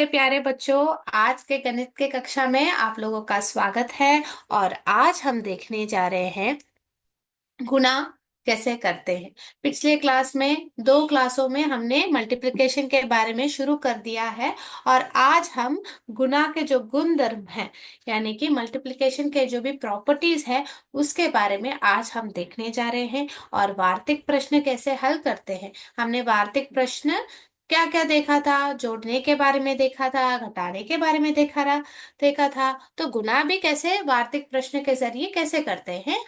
मेरे प्यारे बच्चों। आज के गणित के कक्षा में आप लोगों का स्वागत है। और आज हम देखने जा रहे हैं गुणा कैसे करते हैं। पिछले क्लास में दो क्लासों में हमने मल्टीप्लिकेशन के बारे में शुरू कर दिया है। और आज हम गुणा के जो गुणधर्म हैं, यानी कि मल्टीप्लिकेशन के जो भी प्रॉपर्टीज है, उसके बारे में आज हम देखने जा रहे हैं। और वार्तिक प्रश्न कैसे हल करते हैं। हमने वार्तिक प्रश्न क्या क्या देखा था। जोड़ने के बारे में देखा था, घटाने के बारे में देखा था। तो गुणा भी कैसे वार्तिक प्रश्न के जरिए कैसे करते हैं,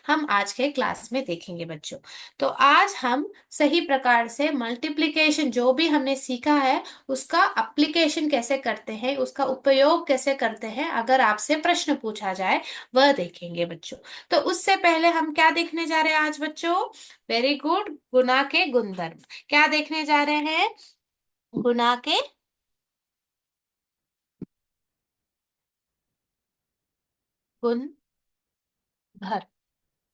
हम आज के क्लास में देखेंगे बच्चों। तो आज हम सही प्रकार से मल्टीप्लिकेशन जो भी हमने सीखा है, उसका एप्लीकेशन कैसे करते हैं, उसका उपयोग कैसे करते हैं, अगर आपसे प्रश्न पूछा जाए वह देखेंगे बच्चों। तो उससे पहले हम क्या देखने जा रहे हैं आज बच्चों। वेरी गुड, गुणा के गुणधर्म। क्या देखने जा रहे हैं? गुणा के गुणधर्म,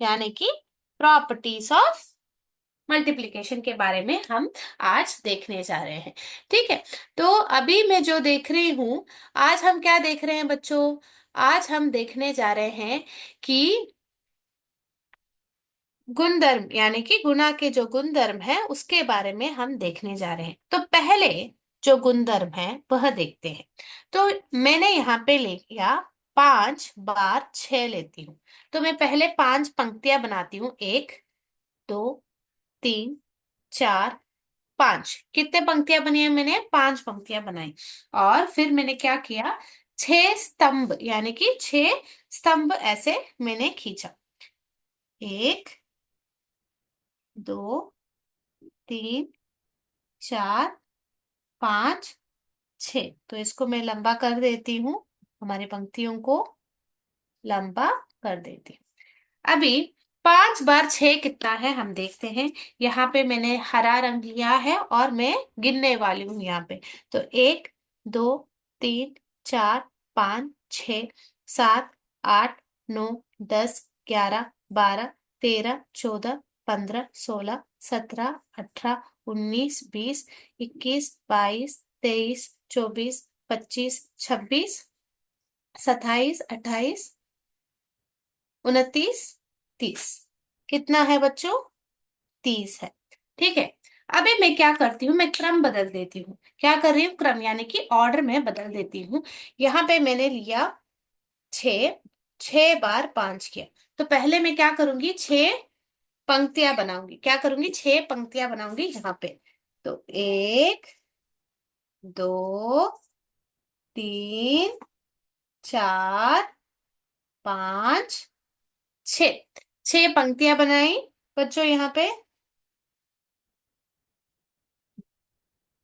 यानी कि प्रॉपर्टीज ऑफ मल्टीप्लिकेशन के बारे में हम आज देखने जा रहे हैं। ठीक है। तो अभी मैं जो देख रही हूं, आज हम क्या देख रहे हैं बच्चों। आज हम देखने जा रहे हैं कि गुणधर्म, यानी कि गुणा के जो गुणधर्म है उसके बारे में हम देखने जा रहे हैं। तो पहले जो गुणधर्म है वह देखते हैं। तो मैंने यहाँ पे ले लिया 5 बार 6 लेती हूँ। तो मैं पहले 5 पंक्तियां बनाती हूँ। 1, 2, 3, 4, 5। कितने पंक्तियां बनी है? मैंने 5 पंक्तियां बनाई। और फिर मैंने क्या किया, 6 स्तंभ, यानी कि 6 स्तंभ ऐसे मैंने खींचा। 1, 2, 3, 4, 5, 6। तो इसको मैं लंबा कर देती हूँ, हमारी पंक्तियों को लंबा कर देती हूँ। अभी 5 बार 6 कितना है हम देखते हैं। यहाँ पे मैंने हरा रंग लिया है और मैं गिनने वाली हूँ यहाँ पे। तो 1, 2, 3, 4, 5, 6, 7, 8, 9, 10, 11, 12, 13, 14, 15, 16, 17, 18, 19, 20, 21, 22, 23, 29 कितना है बच्चों? 30 है। ठीक है। अभी मैं क्या करती हूँ, मैं क्रम बदल देती हूँ। क्या कर रही हूँ? क्रम, यानी कि ऑर्डर में बदल देती हूँ। यहाँ पे मैंने लिया 6, 6 बार 5 किया। तो पहले मैं क्या करूंगी, 6 पंक्तियां बनाऊंगी। क्या करूंगी? 6 पंक्तियां बनाऊंगी यहाँ पे। तो 1, 2, 3, 4, 5, 6। 6 पंक्तियां बनाई बच्चों यहाँ पे।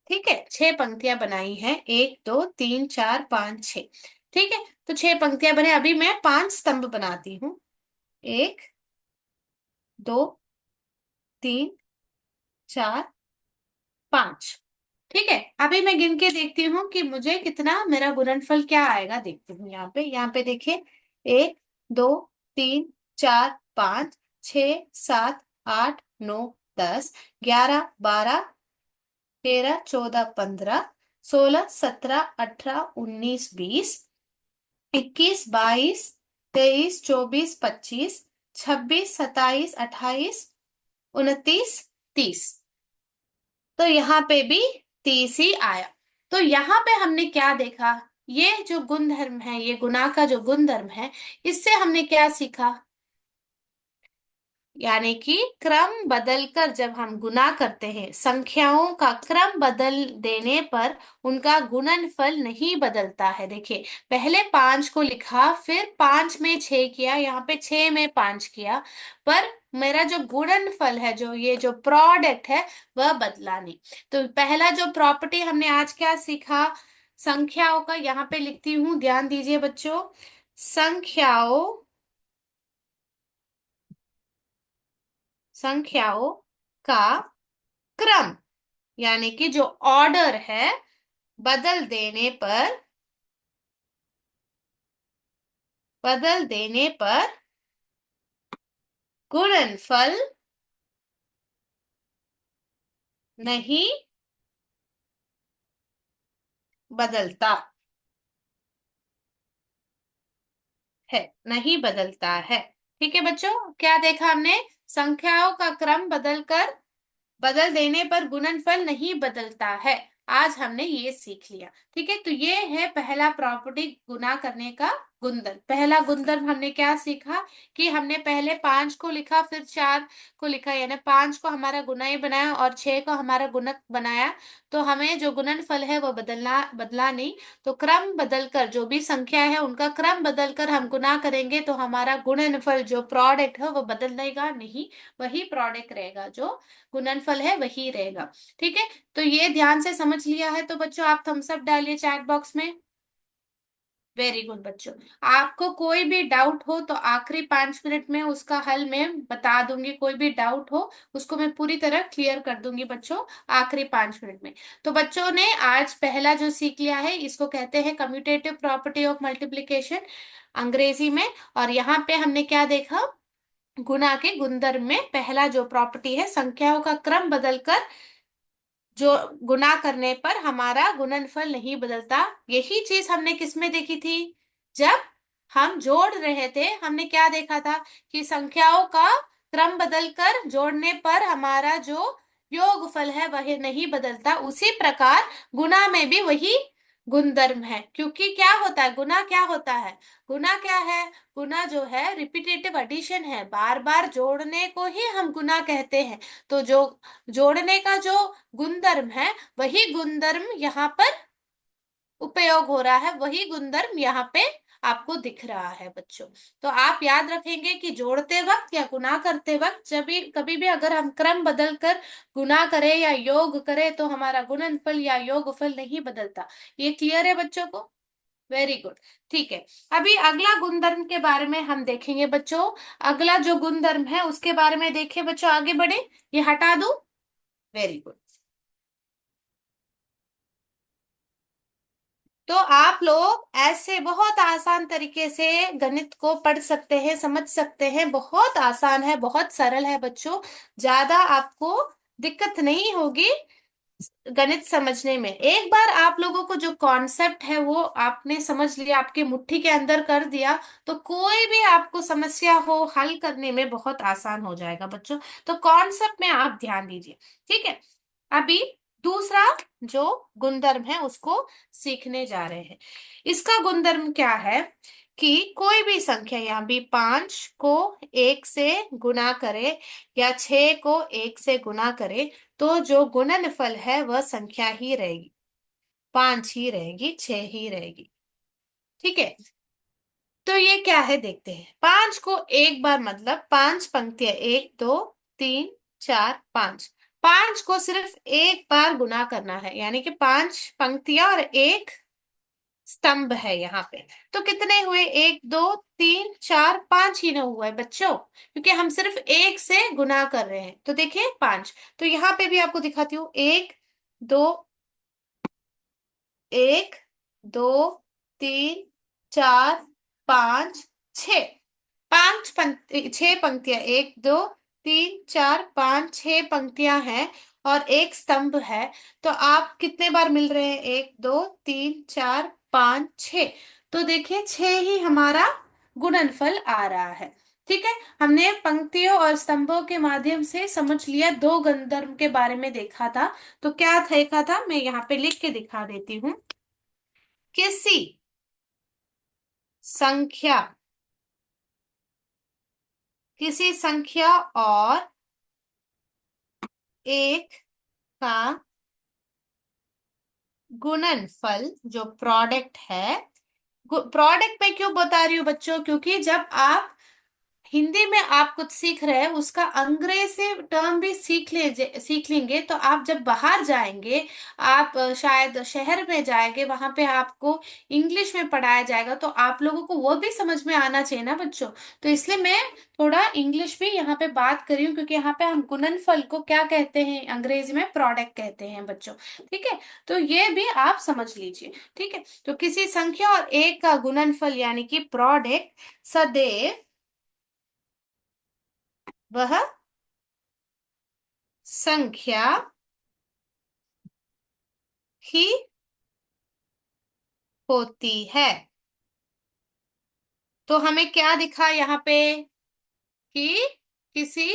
ठीक है, 6 पंक्तियां बनाई हैं। 1, 2, 3, 4, 5, 6। ठीक है। तो 6 पंक्तियां बने। अभी मैं 5 स्तंभ बनाती हूँ। 1, 2, 3, 4, 5। ठीक है। अभी मैं गिन के देखती हूँ कि मुझे कितना, मेरा गुणनफल क्या आएगा। देखती हूँ यहाँ पे देखिए। 1, 2, 3, 4, 5, 6, 7, 8, 9, 10, 11, 12, 13, 14, 15, 16, 17, 18, 19, 20, 21, 22, 23, 24, 25, 26, 27, 28, 29, 30। तो यहाँ पे भी 30 ही आया। तो यहाँ पे हमने क्या देखा, ये जो गुणधर्म है, ये गुणा का जो गुणधर्म है, इससे हमने क्या सीखा, यानी कि क्रम बदलकर जब हम गुना करते हैं, संख्याओं का क्रम बदल देने पर उनका गुणनफल नहीं बदलता है। देखिए, पहले 5 को लिखा, फिर 5 में 6 किया, यहाँ पे 6 में 5 किया, पर मेरा जो गुणनफल है, जो ये जो प्रोडक्ट है, वह बदला नहीं। तो पहला जो प्रॉपर्टी हमने आज क्या सीखा, संख्याओं का, यहाँ पे लिखती हूँ, ध्यान दीजिए बच्चों। संख्याओं संख्याओं का क्रम, यानी कि जो ऑर्डर है, बदल देने पर बदल देने पर गुणनफल नहीं बदलता है, नहीं बदलता है। ठीक है बच्चों, क्या देखा हमने? संख्याओं का क्रम बदल देने पर गुणनफल नहीं बदलता है। आज हमने ये सीख लिया। ठीक है, तो ये है पहला प्रॉपर्टी, गुना करने का गुणधर्म। पहला गुणधर्म हमने क्या सीखा? कि हमने पहले 5 को लिखा, फिर 4 को लिखा, यानी 5 को हमारा गुणाई बनाया और 6 को हमारा गुणक बनाया। तो हमें जो गुणनफल है वो बदला नहीं। तो क्रम बदलकर, जो भी संख्या है उनका क्रम बदलकर हम गुना करेंगे तो हमारा गुणनफल जो प्रोडक्ट है वो बदलेगा नहीं। वही प्रोडक्ट रहेगा, जो गुणनफल है वही रहेगा। ठीक है, तो ये ध्यान से समझ लिया है तो बच्चों आप थम्स अप डालिए चैट बॉक्स में। वेरी गुड बच्चों। आपको कोई भी डाउट हो तो आखिरी 5 मिनट में उसका हल मैं बता दूंगी। कोई भी डाउट हो उसको मैं पूरी तरह क्लियर कर दूंगी बच्चों, आखिरी 5 मिनट में। तो बच्चों ने आज पहला जो सीख लिया है, इसको कहते हैं कम्यूटेटिव प्रॉपर्टी ऑफ मल्टीप्लिकेशन अंग्रेजी में। और यहाँ पे हमने क्या देखा? गुणा के गुणधर्म में पहला जो प्रॉपर्टी है, संख्याओं का क्रम बदलकर जो गुना करने पर हमारा गुणनफल नहीं बदलता। यही चीज हमने किसमें देखी थी? जब हम जोड़ रहे थे, हमने क्या देखा था? कि संख्याओं का क्रम बदलकर जोड़ने पर हमारा जो योगफल है वह नहीं बदलता। उसी प्रकार गुना में भी वही गुणधर्म है। क्योंकि क्या होता है गुना? क्या होता है गुना? क्या है गुना? जो है रिपीटेटिव एडिशन है, बार बार जोड़ने को ही हम गुना कहते हैं। तो जो जोड़ने का जो गुणधर्म है, वही गुणधर्म यहाँ पर उपयोग हो रहा है, वही गुणधर्म यहाँ पे आपको दिख रहा है बच्चों। तो आप याद रखेंगे कि जोड़ते वक्त या गुना करते वक्त जब भी कभी भी अगर हम क्रम बदल कर गुना करें या योग करें तो हमारा गुणनफल या योगफल नहीं बदलता। ये क्लियर है बच्चों को? Very good. ठीक है, अभी अगला गुणधर्म के बारे में हम देखेंगे बच्चों। अगला जो गुणधर्म है उसके बारे में देखें बच्चों, आगे बढ़े। ये हटा दूं? Very good. तो आप लोग ऐसे बहुत आसान तरीके से गणित को पढ़ सकते हैं, समझ सकते हैं। बहुत आसान है, बहुत सरल है बच्चों। ज्यादा आपको दिक्कत नहीं होगी गणित समझने में। एक बार आप लोगों को जो कॉन्सेप्ट है वो आपने समझ लिया, आपकी मुट्ठी के अंदर कर दिया, तो कोई भी आपको समस्या हो हल करने में बहुत आसान हो जाएगा बच्चों। तो कॉन्सेप्ट में आप ध्यान दीजिए। ठीक है, अभी दूसरा जो गुणधर्म है उसको सीखने जा रहे हैं। इसका गुणधर्म क्या है? कि कोई भी संख्या, यहाँ भी 5 को 1 से गुना करे या 6 को 1 से गुना करे, तो जो गुणनफल है वह संख्या ही रहेगी, 5 ही रहेगी, 6 ही रहेगी। ठीक है, तो ये क्या है देखते हैं। 5 को एक बार, मतलब 5 पंक्तियां, 1 2 3 4 5। 5 को सिर्फ एक बार गुना करना है, यानी कि 5 पंक्तियां और एक स्तंभ है यहाँ पे। तो कितने हुए? 1 2 3 4 5 ही ना हुआ है बच्चों, क्योंकि हम सिर्फ एक से गुना कर रहे हैं। तो देखिए 5। तो यहाँ पे भी आपको दिखाती हूँ। 1 2, 1 2 3 4 5 6। 6 पंक्तियां, 1 2 3 4 5 6 पंक्तियां हैं और एक स्तंभ है। तो आप कितने बार मिल रहे हैं? 1 2 3 4 5 6। तो देखिए 6 ही हमारा गुणनफल आ रहा है। ठीक है, हमने पंक्तियों और स्तंभों के माध्यम से समझ लिया, दो गुणधर्म के बारे में देखा था। तो क्या देखा था, मैं यहाँ पे लिख के दिखा देती हूँ। किसी संख्या किसी संख्या और एक का गुणनफल जो प्रोडक्ट है। प्रोडक्ट में क्यों बता रही हूँ बच्चों? क्योंकि जब आप हिंदी में आप कुछ सीख रहे हैं, उसका अंग्रेजी टर्म भी सीख लेंगे तो आप जब बाहर जाएंगे, आप शायद शहर में जाएंगे, वहां पे आपको इंग्लिश में पढ़ाया जाएगा, तो आप लोगों को वो भी समझ में आना चाहिए ना बच्चों। तो इसलिए मैं थोड़ा इंग्लिश भी यहाँ पे बात कर रही हूँ, क्योंकि यहाँ पे हम गुणनफल को क्या कहते हैं? अंग्रेजी में प्रोडक्ट कहते हैं बच्चों। ठीक है, तो ये भी आप समझ लीजिए। ठीक है, तो किसी संख्या और एक का गुणनफल यानी कि प्रोडक्ट सदैव वह संख्या ही होती है। तो हमें क्या दिखा यहाँ पे कि किसी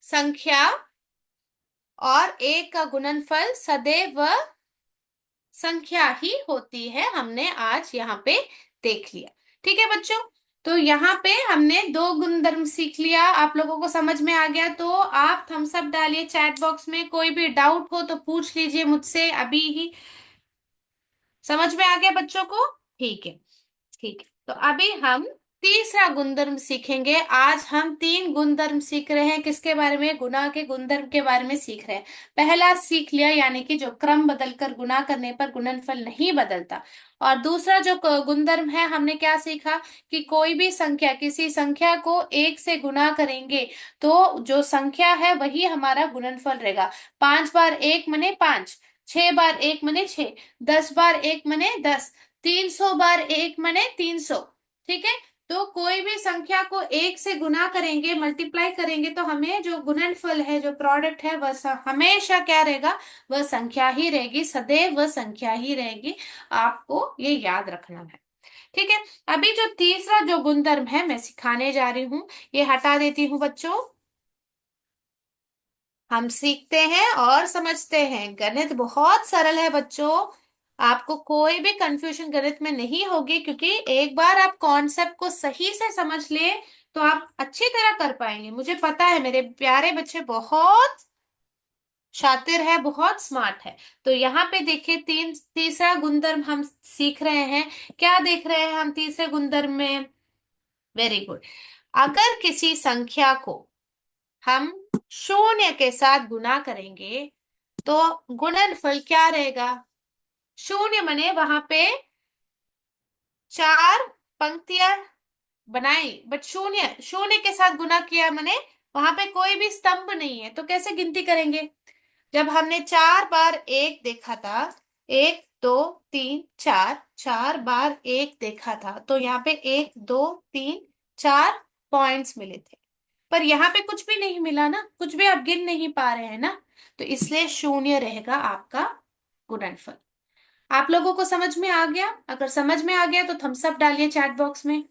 संख्या और एक का गुणनफल सदैव संख्या ही होती है, हमने आज यहाँ पे देख लिया। ठीक है बच्चों, तो यहाँ पे हमने दो गुणधर्म सीख लिया, आप लोगों को समझ में आ गया तो आप थम्स अप डालिए चैट बॉक्स में, कोई भी डाउट हो तो पूछ लीजिए मुझसे अभी ही। समझ में आ गया बच्चों को? ठीक है। ठीक है, तो अभी हम तीसरा गुणधर्म सीखेंगे। आज हम तीन गुणधर्म सीख रहे हैं, किसके बारे में? गुणा के गुणधर्म के बारे में सीख रहे हैं। पहला सीख लिया, यानी कि जो क्रम बदलकर गुणा करने पर गुणनफल नहीं बदलता। और दूसरा जो गुणधर्म है, हमने क्या सीखा कि कोई भी संख्या, किसी संख्या को एक से गुणा करेंगे तो जो संख्या है वही हमारा गुणनफल रहेगा। 5 बार 1 मने 5, 6 बार 1 मने 6, 10 बार 1 मने 10, 300 बार 1 मने 300। ठीक है, तो कोई भी संख्या को एक से गुना करेंगे, मल्टीप्लाई करेंगे तो हमें जो गुणनफल है, जो प्रोडक्ट है, वह हमेशा क्या रहेगा? वह संख्या ही रहेगी, सदैव वह संख्या ही रहेगी। आपको ये याद रखना है। ठीक है, अभी जो तीसरा जो गुणधर्म है मैं सिखाने जा रही हूँ, ये हटा देती हूँ बच्चों। हम सीखते हैं और समझते हैं, गणित बहुत सरल है बच्चों। आपको कोई भी कंफ्यूजन गणित में नहीं होगी, क्योंकि एक बार आप कॉन्सेप्ट को सही से समझ लिए तो आप अच्छी तरह कर पाएंगे। मुझे पता है मेरे प्यारे बच्चे बहुत शातिर है, बहुत स्मार्ट है। तो यहाँ पे देखिए, तीसरा गुणधर्म हम सीख रहे हैं। क्या देख रहे हैं हम तीसरे गुणधर्म में? Very good. अगर किसी संख्या को हम शून्य के साथ गुना करेंगे तो गुणनफल क्या रहेगा? शून्य मने वहां पे चार पंक्तियां बनाई, बट शून्य शून्य के साथ गुना किया मने वहां पे कोई भी स्तंभ नहीं है, तो कैसे गिनती करेंगे? जब हमने 4 बार 1 देखा था, 1 2 3 4, 4 बार 1 देखा था, तो यहाँ पे 1 2 3 4 पॉइंट्स मिले थे। पर यहाँ पे कुछ भी नहीं मिला ना, कुछ भी आप गिन नहीं पा रहे हैं ना, तो इसलिए शून्य रहेगा आपका गुणनफल। आप लोगों को समझ में आ गया? अगर समझ में आ गया तो थम्स अप डालिए चैट बॉक्स में।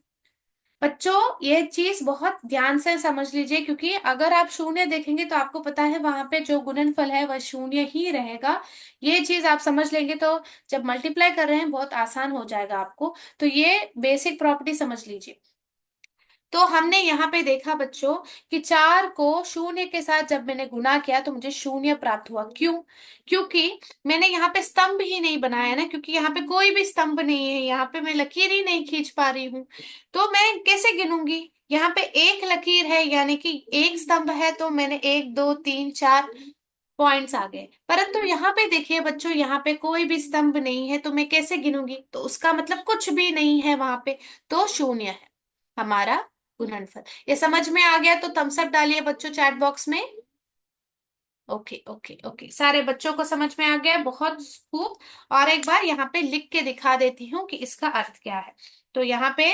बच्चों, ये चीज बहुत ध्यान से समझ लीजिए, क्योंकि अगर आप शून्य देखेंगे तो आपको पता है वहां पे जो गुणनफल है वह शून्य ही रहेगा। ये चीज आप समझ लेंगे तो जब मल्टीप्लाई कर रहे हैं बहुत आसान हो जाएगा आपको। तो ये बेसिक प्रॉपर्टी समझ लीजिए। तो हमने यहाँ पे देखा बच्चों कि 4 को शून्य के साथ जब मैंने गुना किया तो मुझे शून्य प्राप्त हुआ। क्यों? क्योंकि मैंने यहाँ पे स्तंभ ही नहीं बनाया ना, क्योंकि यहाँ पे कोई भी स्तंभ नहीं है, यहाँ पे मैं लकीर ही नहीं खींच पा रही हूँ। तो मैं कैसे गिनूंगी? यहाँ पे एक लकीर है, यानी कि एक स्तंभ है, तो मैंने 1 2 3 4 पॉइंट्स आ गए। परंतु यहाँ पे देखिए बच्चों, यहाँ पे कोई भी स्तंभ नहीं है, तो मैं कैसे गिनूंगी? तो उसका मतलब कुछ भी नहीं है वहां पे, तो शून्य है हमारा गुणनफल। ये समझ में आ गया तो थम्स अप डालिए बच्चों चैट बॉक्स में। ओके ओके ओके, सारे बच्चों को समझ में आ गया, बहुत खूब। और एक बार यहाँ पे लिख के दिखा देती हूँ कि इसका अर्थ क्या है। तो यहाँ पे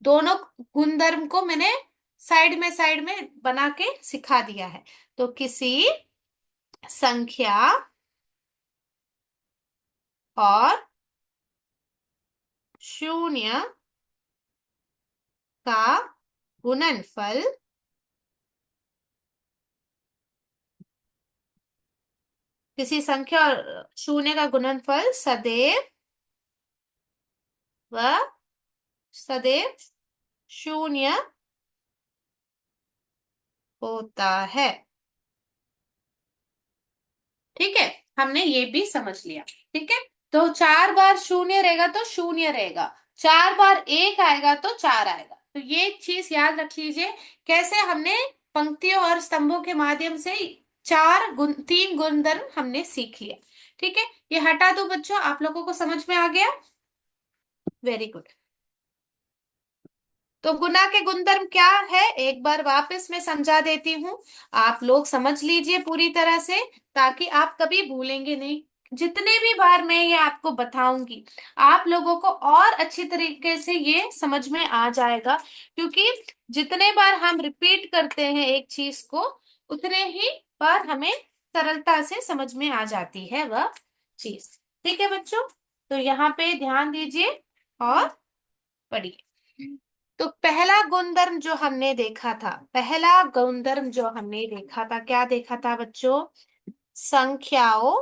दोनों गुणधर्म को मैंने साइड में बना के सिखा दिया है। तो किसी संख्या और शून्य का गुणनफल किसी संख्या और शून्य का गुणनफल व सदैव शून्य होता है। ठीक है, हमने ये भी समझ लिया। ठीक है, तो 4 बार 0 रहेगा तो शून्य रहेगा, 4 बार 1 आएगा तो 4 आएगा। तो ये चीज याद रख लीजिए। कैसे हमने पंक्तियों और स्तंभों के माध्यम से तीन गुणधर्म हमने सीख लिया। ठीक है, ये हटा दो बच्चों, आप लोगों को समझ में आ गया? Very good. तो गुना के गुणधर्म क्या है, एक बार वापस मैं समझा देती हूँ। आप लोग समझ लीजिए पूरी तरह से, ताकि आप कभी भूलेंगे नहीं। जितने भी बार मैं ये आपको बताऊंगी, आप लोगों को और अच्छी तरीके से ये समझ में आ जाएगा, क्योंकि जितने बार हम रिपीट करते हैं एक चीज को, उतने ही बार हमें सरलता से समझ में आ जाती है वह चीज। ठीक है बच्चों? तो यहाँ पे ध्यान दीजिए और पढ़िए। तो पहला गुणधर्म जो हमने देखा था, पहला गुणधर्म जो हमने देखा था, क्या देखा था बच्चों? संख्याओं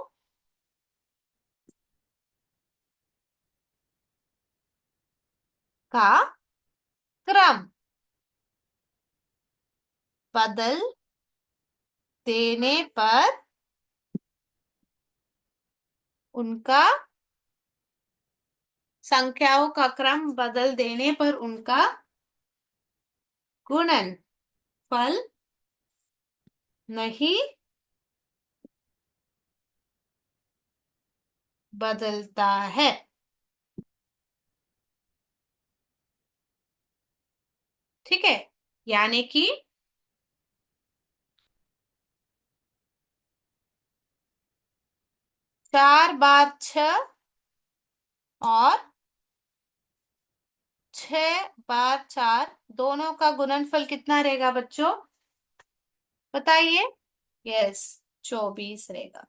का क्रम बदल देने पर उनका, संख्याओं का क्रम बदल देने पर उनका गुणनफल नहीं बदलता है। ठीक है, यानी कि 4 बार 6 और 6 बार 4 दोनों का गुणनफल कितना रहेगा बच्चों? बताइए। यस, 24 रहेगा।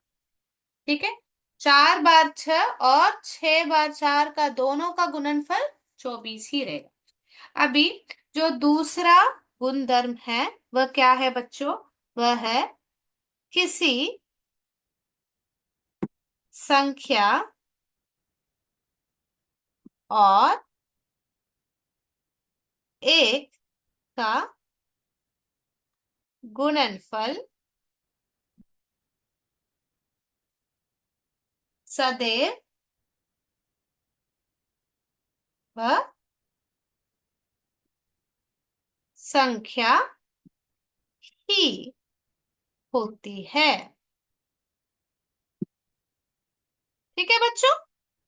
ठीक है, 4 बार 6 और 6 बार 4 का दोनों का गुणनफल 24 ही रहेगा। अभी जो दूसरा गुणधर्म है वह क्या है बच्चों? वह है किसी संख्या और एक का गुणनफल सदैव वह संख्या ही होती है। ठीक है बच्चों,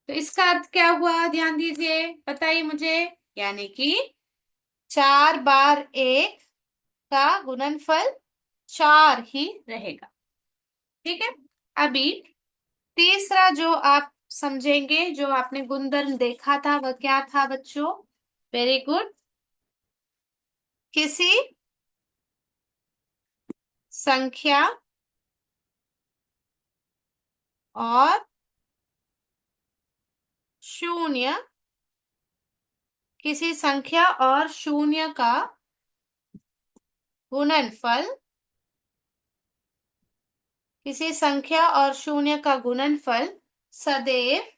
तो इसका अर्थ क्या हुआ? ध्यान दीजिए, बताइए मुझे। यानी कि 4 बार 1 का गुणनफल 4 ही रहेगा। ठीक है, अभी तीसरा जो आप समझेंगे, जो आपने गुणधर्म देखा था, वह क्या था बच्चों? Very good. किसी संख्या और शून्य, किसी संख्या और शून्य का गुणनफल, किसी संख्या और शून्य का गुणनफल सदैव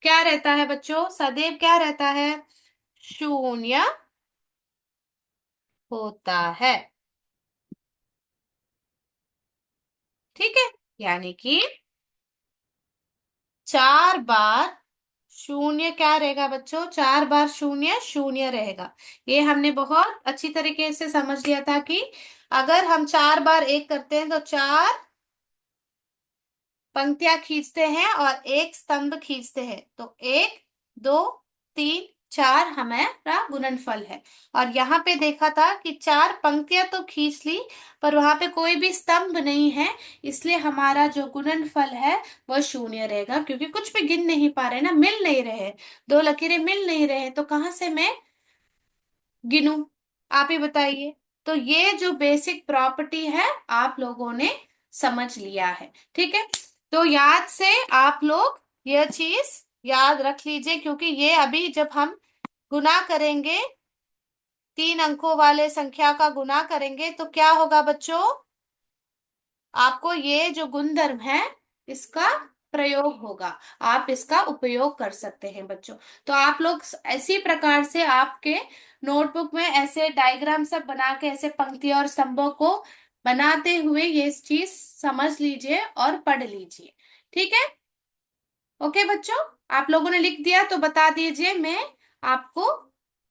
क्या रहता है बच्चों? सदैव क्या रहता है? शून्य होता है। ठीक है, यानी कि 4 बार 0 क्या रहेगा बच्चों? 4 बार 0 0 रहेगा। ये हमने बहुत अच्छी तरीके से समझ लिया था कि अगर हम 4 बार 1 करते हैं तो 4 पंक्तियां खींचते हैं और एक स्तंभ खींचते हैं, तो 1 2 3 4 हमारा गुणनफल है। और यहाँ पे देखा था कि 4 पंक्तियां तो खींच ली पर वहां पे कोई भी स्तंभ नहीं है, इसलिए हमारा जो गुणनफल है वह 0 रहेगा, क्योंकि कुछ भी गिन नहीं पा रहे ना, मिल नहीं रहे, 2 लकीरें मिल नहीं रहे, तो कहाँ से मैं गिनूं? आप ही बताइए। तो ये जो बेसिक प्रॉपर्टी है आप लोगों ने समझ लिया है। ठीक है, तो याद से आप लोग यह चीज याद रख लीजिए, क्योंकि ये अभी जब हम गुना करेंगे, 3 अंकों वाले संख्या का गुना करेंगे तो क्या होगा बच्चों? आपको ये जो गुणधर्म है इसका प्रयोग होगा, आप इसका उपयोग कर सकते हैं बच्चों। तो आप लोग इसी प्रकार से आपके नोटबुक में ऐसे डायग्राम सब बना के ऐसे पंक्तियों और स्तंभों को बनाते हुए ये चीज समझ लीजिए और पढ़ लीजिए। ठीक है, ओके बच्चों, आप लोगों ने लिख दिया तो बता दीजिए, मैं आपको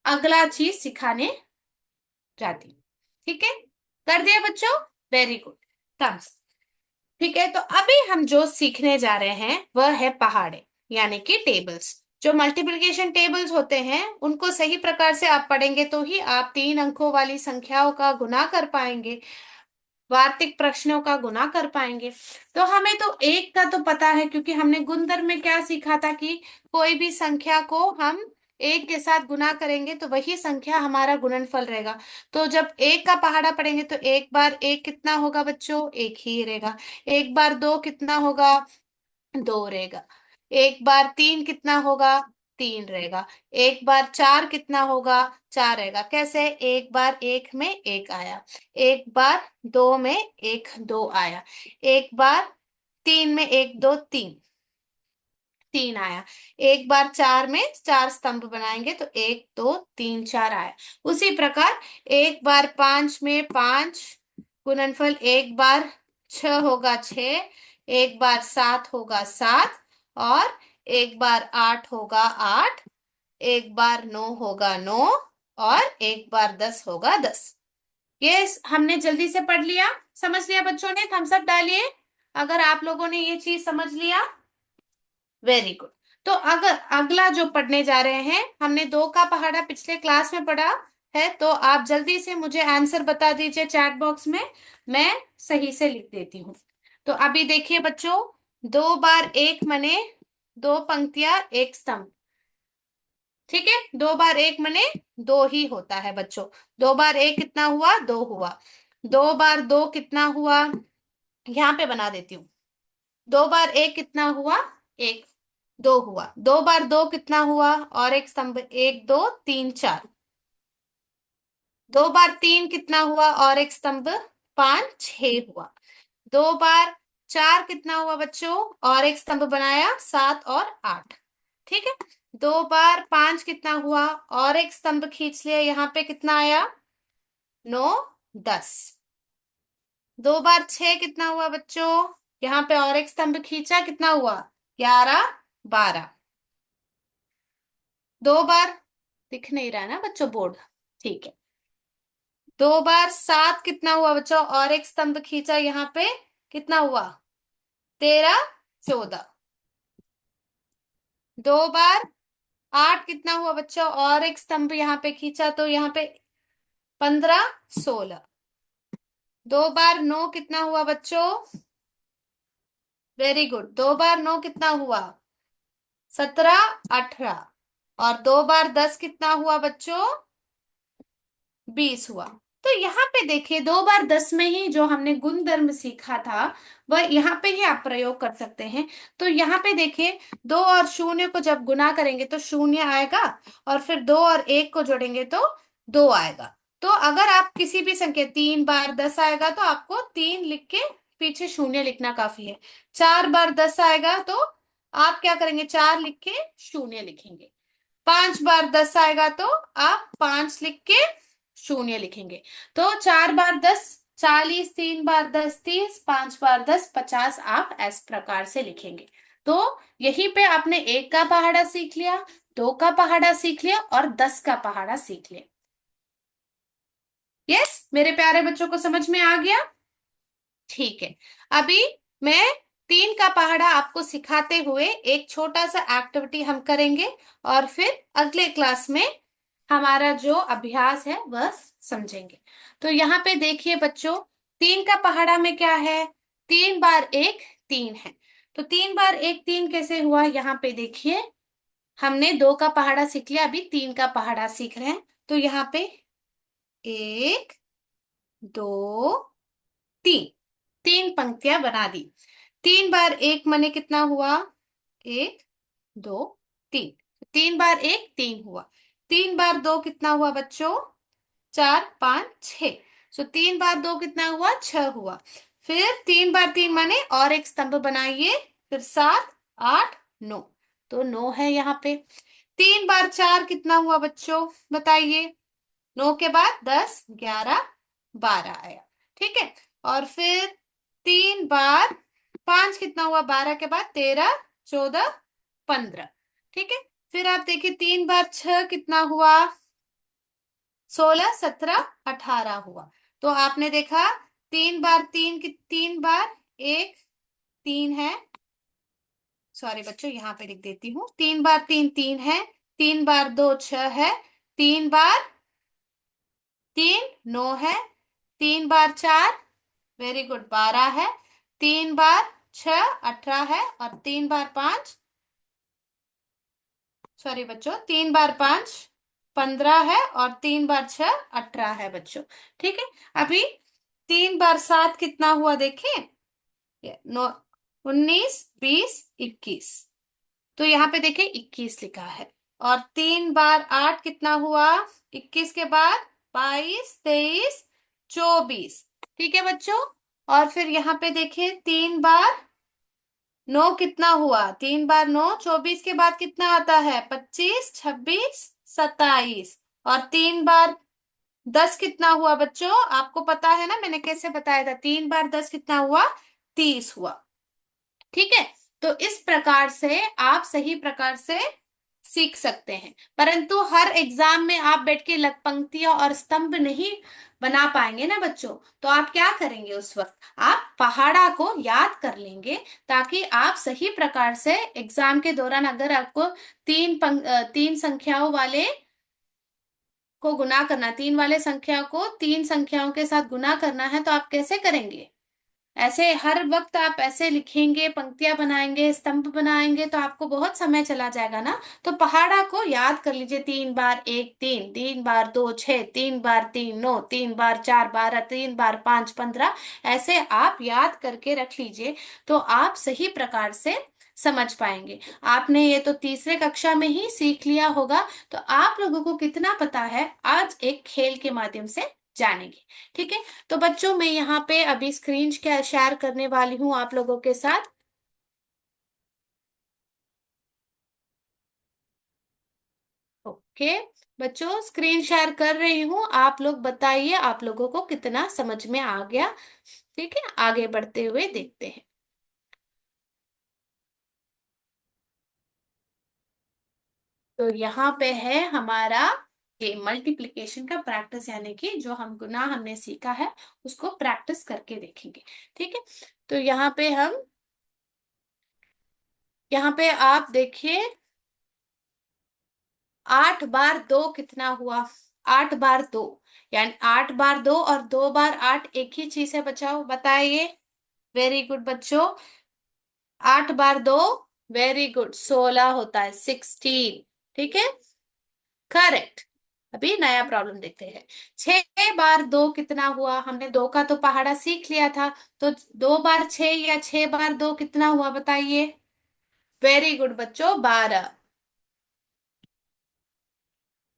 अगला चीज सिखाने जाती हूँ। ठीक है, कर दिया बच्चों? Very good, thanks. ठीक है, तो अभी हम जो सीखने जा रहे हैं वह है पहाड़े, यानी कि टेबल्स। जो मल्टीप्लिकेशन टेबल्स होते हैं उनको सही प्रकार से आप पढ़ेंगे तो ही आप 3 अंकों वाली संख्याओं का गुना कर पाएंगे, वार्तिक प्रश्नों का गुना कर पाएंगे। तो हमें तो एक का तो पता है, क्योंकि हमने गुणधर्म में क्या सीखा था कि कोई भी संख्या को हम एक के साथ गुना करेंगे तो वही संख्या हमारा गुणनफल रहेगा। तो जब एक का पहाड़ा पढ़ेंगे तो 1 बार 1 कितना होगा बच्चों? 1 ही रहेगा। 1 बार 2 कितना होगा? दो रहेगा। एक बार तीन कितना होगा? तीन रहेगा। एक बार चार कितना होगा? चार रहेगा। कैसे? एक बार एक में एक आया, एक बार दो में एक दो आया, एक बार तीन में एक दो तीन, तीन आया। एक बार चार में चार स्तंभ बनाएंगे तो एक दो तीन चार आया। उसी प्रकार एक बार पांच में पांच, गुणनफल एक बार छह होगा छह, एक बार सात होगा सात, और एक बार आठ होगा आठ, एक बार नौ होगा नौ, और एक बार दस होगा दस। ये हमने जल्दी से पढ़ लिया। समझ लिया बच्चों ने? थम्स अप डालिए अगर आप लोगों ने ये चीज समझ लिया। Very good. तो अगर अगला जो पढ़ने जा रहे हैं, हमने दो का पहाड़ा पिछले क्लास में पढ़ा है, तो आप जल्दी से मुझे आंसर बता दीजिए चैट बॉक्स में, मैं सही से लिख देती हूँ। तो अभी देखिए बच्चों, दो बार एक मने दो पंक्तियां एक स्तंभ। ठीक है, दो बार एक मने दो ही होता है बच्चों। दो बार एक कितना हुआ? दो हुआ। दो बार दो कितना हुआ? यहाँ पे बना देती हूँ। दो बार एक कितना हुआ? एक। दो हुआ। दो बार दो कितना हुआ? और एक स्तंभ, एक दो तीन चार। दो बार तीन कितना हुआ? और एक स्तंभ, पांच छह हुआ। दो बार चार कितना हुआ बच्चों? और एक स्तंभ बनाया, सात और आठ। ठीक है। दो बार पांच कितना हुआ? और एक स्तंभ खींच लिया, यहाँ पे कितना आया? नौ, दस। दो बार छह कितना हुआ बच्चों? यहाँ पे और एक स्तंभ खींचा, कितना हुआ? ग्यारह, बारह। दो बार, दिख नहीं रहा है ना बच्चों बोर्ड? ठीक है। दो बार सात कितना हुआ बच्चों? और एक स्तंभ खींचा, यहाँ पे कितना हुआ? तेरह, चौदह। दो बार आठ कितना हुआ बच्चों? और एक स्तंभ यहाँ पे खींचा तो यहाँ पे पंद्रह, सोलह। दो बार नौ कितना हुआ बच्चों? Very good. दो बार नौ कितना हुआ? सत्रह, अठारह। और दो बार दस कितना हुआ बच्चों? बीस हुआ। तो यहाँ पे देखिए, दो बार दस में ही जो हमने गुणधर्म सीखा था, वह यहाँ पे ही आप प्रयोग कर सकते हैं। तो यहाँ पे देखिए, दो और शून्य को जब गुना करेंगे तो शून्य आएगा, और फिर दो और एक को जोड़ेंगे तो दो आएगा। तो अगर आप किसी भी संख्या, तीन बार दस आएगा तो आपको तीन लिख के पीछे शून्य लिखना काफी है। चार बार दस आएगा तो आप क्या करेंगे? चार लिख के शून्य लिखेंगे। पांच बार दस आएगा तो आप पांच लिख के शून्य लिखेंगे। तो चार बार दस 40, तीन बार दस 30, पांच बार दस 50, आप इस प्रकार से लिखेंगे। तो यहीं पे आपने एक का पहाड़ा सीख लिया, दो का पहाड़ा सीख लिया, और 10 का पहाड़ा सीख लिया। यस मेरे प्यारे बच्चों को समझ में आ गया? ठीक है। अभी मैं तीन का पहाड़ा आपको सिखाते हुए एक छोटा सा एक्टिविटी हम करेंगे, और फिर अगले क्लास में हमारा जो अभ्यास है वह समझेंगे। तो यहाँ पे देखिए बच्चों, तीन का पहाड़ा में क्या है? तीन बार एक तीन है। तो तीन बार एक तीन कैसे हुआ? यहाँ पे देखिए, हमने दो का पहाड़ा सीख लिया, अभी तीन का पहाड़ा सीख रहे हैं। तो यहाँ पे एक, दो, तीन, तीन पंक्तियां बना दी। तीन बार एक मने कितना हुआ? एक, दो, तीन। तीन बार एक तीन हुआ। तीन बार दो कितना हुआ बच्चों? चार, पांच, छ। सो तीन बार दो कितना हुआ? छह हुआ। फिर तीन बार तीन माने और एक स्तंभ बनाइए, फिर सात, आठ, नौ। तो नौ है यहाँ पे। तीन बार चार कितना हुआ बच्चों? बताइए। नौ के बाद दस, ग्यारह, बारह आया। ठीक है। और फिर तीन बार पांच कितना हुआ? बारह के बाद तेरह, चौदह, पंद्रह। ठीक है। फिर आप देखिए, तीन बार छह कितना हुआ? सोलह, सत्रह, अठारह हुआ। तो आपने देखा, तीन बार तीन की तीन बार एक तीन है। सॉरी बच्चों, यहाँ पे लिख देती हूँ, तीन बार तीन तीन है। तीन बार दो छह है। तीन बार तीन नौ है। तीन बार चार, वेरी गुड, बारह है। तीन बार छह, अठारह है। और तीन बार पांच, सॉरी बच्चों, तीन बार पांच, पंद्रह है। और तीन बार छह, अठारह है बच्चों। ठीक है। अभी तीन बार सात कितना हुआ देखें? ये नौ, 19, 20, 21। तो यहाँ पे देखिए 21 लिखा है। और 3 बार 8 कितना हुआ? 21 के बाद 22, 23, 24। ठीक है बच्चों। और फिर यहाँ पे देखिए 3 बार 9 कितना हुआ? 3 बार 9, 24 के बाद कितना आता है? 25, 26, 27। और 3 बार 10 कितना हुआ बच्चों? आपको पता है ना, मैंने कैसे बताया था? 3 बार 10 कितना हुआ? 30 हुआ। ठीक है। तो इस प्रकार से आप सही प्रकार से सीख सकते हैं। परंतु हर एग्जाम में आप बैठ के लग पंक्तियां और स्तंभ नहीं बना पाएंगे ना बच्चों। तो आप क्या करेंगे उस वक्त? आप पहाड़ा को याद कर लेंगे, ताकि आप सही प्रकार से एग्जाम के दौरान अगर आपको तीन संख्याओं वाले को गुना करना, तीन वाले संख्या को तीन संख्याओं के साथ गुना करना है, तो आप कैसे करेंगे? ऐसे हर वक्त आप ऐसे लिखेंगे, पंक्तियां बनाएंगे, स्तंभ बनाएंगे, तो आपको बहुत समय चला जाएगा ना। तो पहाड़ा को याद कर लीजिए। 3 बार 1 3, 3 बार 2 6, 3 बार 3 9, 3 बार 4 12, 3 बार 5 15। ऐसे आप याद करके रख लीजिए, तो आप सही प्रकार से समझ पाएंगे। आपने ये तो तीसरे कक्षा में ही सीख लिया होगा। तो आप लोगों को कितना पता है, आज एक खेल के माध्यम से जानेंगे। ठीक है। तो बच्चों, मैं यहाँ पे अभी स्क्रीन शेयर करने वाली हूँ आप लोगों के साथ। ओके बच्चों, स्क्रीन शेयर कर रही हूँ। आप लोग बताइए आप लोगों को कितना समझ में आ गया। ठीक है, आगे बढ़ते हुए देखते हैं। तो यहाँ पे है हमारा ये मल्टीप्लिकेशन का प्रैक्टिस, यानी कि जो हम गुना हमने सीखा है उसको प्रैक्टिस करके देखेंगे। ठीक है। तो यहाँ पे आप देखिए, 8 बार 2 कितना हुआ? 8 बार 2, यानी 8 बार 2 और 2 बार 8 एक ही चीज है। बचाओ बताइए। वेरी गुड बच्चों। 8 बार 2, वेरी गुड, 16 होता है, 16। ठीक है, करेक्ट। अभी नया प्रॉब्लम देखते हैं। 6 बार 2 कितना हुआ? हमने 2 का तो पहाड़ा सीख लिया था। तो 2 बार 6 या 6 बार 2 कितना हुआ बताइए? वेरी गुड बच्चों, 12।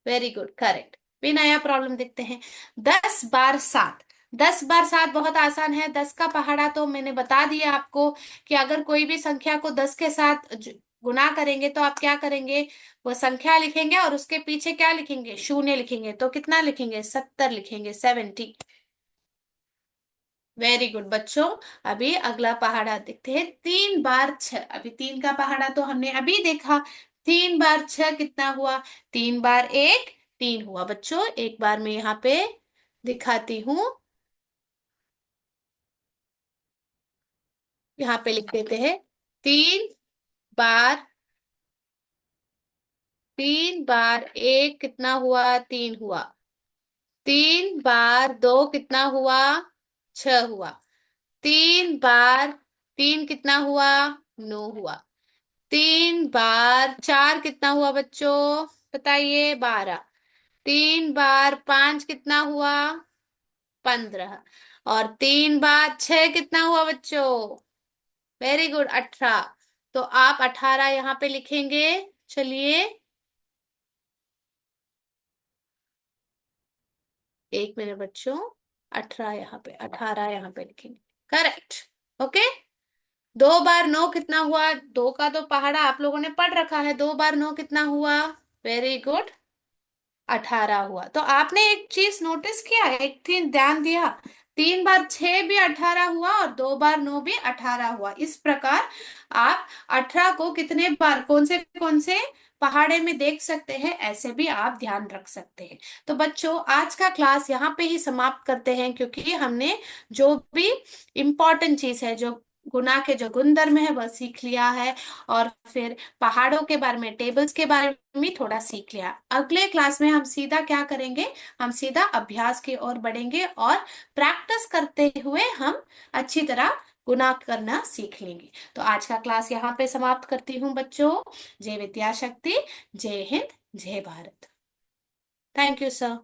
Very good, correct. भी नया प्रॉब्लम देखते हैं। 10 बार 7। 10 बार 7 बहुत आसान है। 10 का पहाड़ा तो मैंने बता दिया आपको, कि अगर कोई भी संख्या को 10 के साथ गुना करेंगे तो आप क्या करेंगे? वो संख्या लिखेंगे और उसके पीछे क्या लिखेंगे? शून्य लिखेंगे। तो कितना लिखेंगे? 70 लिखेंगे, 70। वेरी गुड बच्चों। अभी अगला पहाड़ा देखते हैं। 3 बार 6। अभी 3 का पहाड़ा तो हमने अभी देखा। 3 बार 6 कितना हुआ? 3 बार 1 3 हुआ बच्चों। एक बार मैं यहाँ पे दिखाती हूँ। यहाँ पे लिख देते हैं। 3 बार 3 बार 1 कितना हुआ? 3 हुआ। 3 बार 2 कितना हुआ? 6 हुआ। 3 बार 3 कितना हुआ? 9 हुआ। 3 बार 4 कितना हुआ बच्चों? बताइए, 12। 3 बार 5 कितना हुआ? 15। और 3 बार 6 कितना हुआ बच्चों? Very good, 18। तो आप 18 यहाँ पे लिखेंगे। चलिए, एक मिनट बच्चों। 18 यहाँ पे, 18 यहाँ पे लिखेंगे। करेक्ट। ओके। 2 बार 9 कितना हुआ? 2 का तो पहाड़ा आप लोगों ने पढ़ रखा है। 2 बार 9 कितना हुआ? वेरी गुड, 18 हुआ। तो आपने एक चीज नोटिस किया, एक चीज ध्यान दिया। 3 बार 6 भी 18 हुआ और 2 बार 9 भी 18 हुआ। इस प्रकार आप 18 को कितने बार कौन से पहाड़े में देख सकते हैं, ऐसे भी आप ध्यान रख सकते हैं। तो बच्चों, आज का क्लास यहाँ पे ही समाप्त करते हैं, क्योंकि हमने जो भी इम्पोर्टेंट चीज है, जो गुना के जो गुणधर्म है, वह सीख लिया है। और फिर पहाड़ों के बारे में, टेबल्स के बारे में भी थोड़ा सीख लिया। अगले क्लास में हम सीधा क्या करेंगे? हम सीधा अभ्यास की ओर बढ़ेंगे और प्रैक्टिस करते हुए हम अच्छी तरह गुना करना सीख लेंगे। तो आज का क्लास यहाँ पे समाप्त करती हूँ बच्चों। जय विद्या शक्ति। जय हिंद। जय भारत। Thank you sir.